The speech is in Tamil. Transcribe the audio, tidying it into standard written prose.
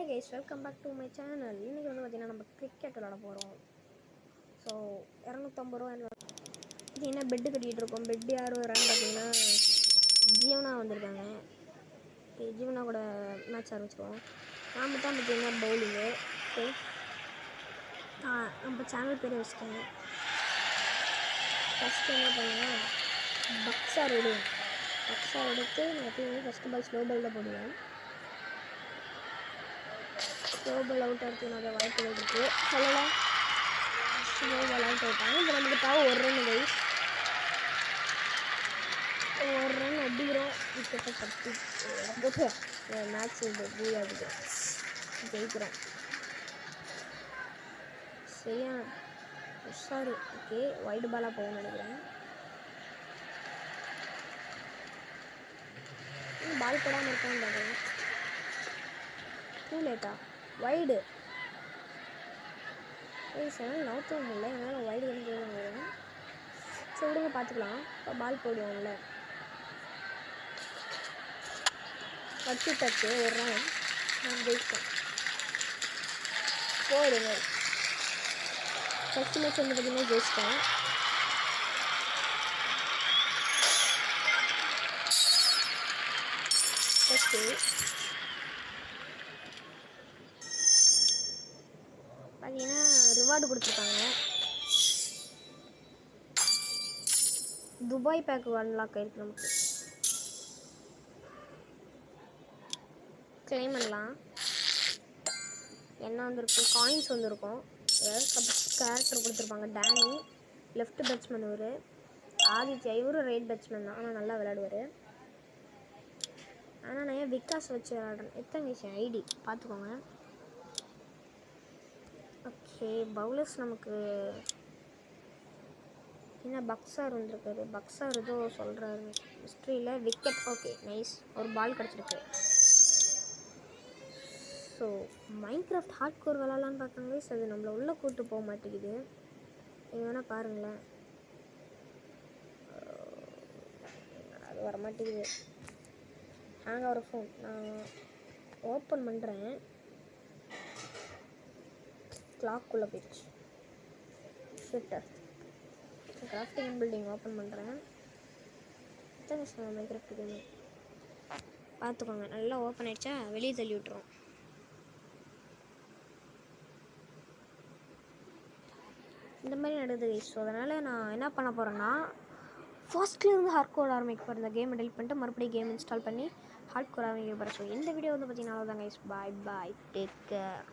guys, welcome back to my channel. இன்னைக்கு வந்து பார்த்தீங்கன்னா நம்ம கிரிக்கெட் விளையாட போகிறோம். ஸோ 250 ரூபா பார்த்தீங்கன்னா பெட்டு கட்டிகிட்டு இருக்கோம். பெட்டு யார் வரான்னு பார்த்தீங்கன்னா ஜீவனா வந்திருக்காங்க. ஜீவனா கூட மேட்ச் ஆரம்பிச்சிருவோம். நான் தான் பார்த்தீங்கன்னா பவுலிங்கு. ஓகே, நம்ம சேனல் பேர் வச்சுட்டேன். ஃபஸ்ட்டு என்ன பண்ணுவேன், பக்ஸார் விடுவேன். பக்ஸார் எடுத்து நான் எப்பயுமே ஃபஸ்ட்டு பால் ஸ்லோ பால் தான் போடுவேன். ஸ்லோ பால் அவுட் ஆகிறதுக்கு நிறைய வாய்ப்புகள் இருக்குது. சொல்லலாம், ஸ்லோ பால் அவுட் ஆகிட்டாங்க. இப்போ நமக்கு தேவை ஒரு ரன் கைஸ். ஒரு ரன் அடிக்கிறோம். விக்கெட்டை தட்டி மேட்ச் பூயாகுது, ஜெயிக்கிறோம். சரியா உஷாரு. ஓகே, வைடு பாலாக போகணும்னு நினைக்கிறேன். பால் போடாமல் இருக்கான்னு பார்க்குறேன். டூ லேட்டா வைடு செவன் நவுத்தவும் முடியல. என்னால் வைடு வந்து போடுவாங்க. சரி விடுங்க, பார்த்துக்கலாம். இப்போ பால் போடுவோம்ல, வச்சு டச்சு ஒரு ரன். நான் ஜெயிச்சேன். போடுங்க. ஃபஸ்ட்டு மேட்ச் வந்து பார்த்தீங்கன்னா ஜெயிச்சிட்டேன். ஃபஸ்ட்டு பார்த்தீங்கன்னா ரிவார்டு கொடுத்துருக்காங்க. துபாய் பேக் அன்லாக் ஆயிருக்கு. நமக்கு கிளைம் பண்ணலாம். என்ன வந்துருக்கு, காயின்ஸ் வந்துருக்கும். கேரக்டர் கொடுத்துருப்பாங்க. டேனி லெஃப்ட் பேட்ஸ்மேன், இவர் ஆதித்யா, இவரும் ரைட் பேட்ஸ்மேன் தான், ஆனால் நல்லா விளையாடுவார். ஆனால் நான் ஏன் விகாஸ் வச்சு விளையாடுறேன். எத்தனை விஷயம் ஐடி பார்த்துக்கோங்க. ஓகே, பவுலர்ஸ் நமக்கு என்ன பக்ஸார் வந்துருக்காரு. பக்ஸார் ஏதோ சொல்கிறாரு ஹிஸ்ட்ரியில். விக்கெட். ஓகே நைஸ், ஒரு பால் கிடச்சிருக்கு. ஸோ மைன்கிராஃப்ட் ஹார்ட் கோர் விளாட்லான்னு பார்த்தாங்க. அது நம்மளை உள்ளே கூப்பிட்டு போக மாட்டேங்குது. நீங்கள் வேணால் பாருங்களேன், அது வர மாட்டேங்குது. ஹேங் ஆகிற ஃபோன். நான் ஓப்பன் பண்ணுறேன். கிளாக்குள்ளே போயிடுச்சு. Shifter crafting and building open பண்ணுறேன். எத்தனை விஷயம் மைன்கிராஃப்ட் கேமு பார்த்துக்கோங்க. நல்லா ஓப்பன் ஆகிடுச்சா, வெளியே தள்ளி விட்டுரும். இந்த மாதிரி நடக்குது. ஸோ அதனால் நான் என்ன பண்ண போகிறேன்னா, ஃபர்ஸ்ட்லேருந்து ஹார்ட் கோர் ஆரம்பிக்க போகிறேன். இந்த கேமை டெலிட் பண்ணிட்டு மறுபடியும் கேம் இன்ஸ்டால் பண்ணி ஹார்ட் கோர் ஆரம்பிக்க போகிறேன். ஸோ இந்த வீடியோ வந்து பார்த்தீங்கன்னா அவ்வளோதான் கைஸ். பாய் பாய், டேக் கேர்.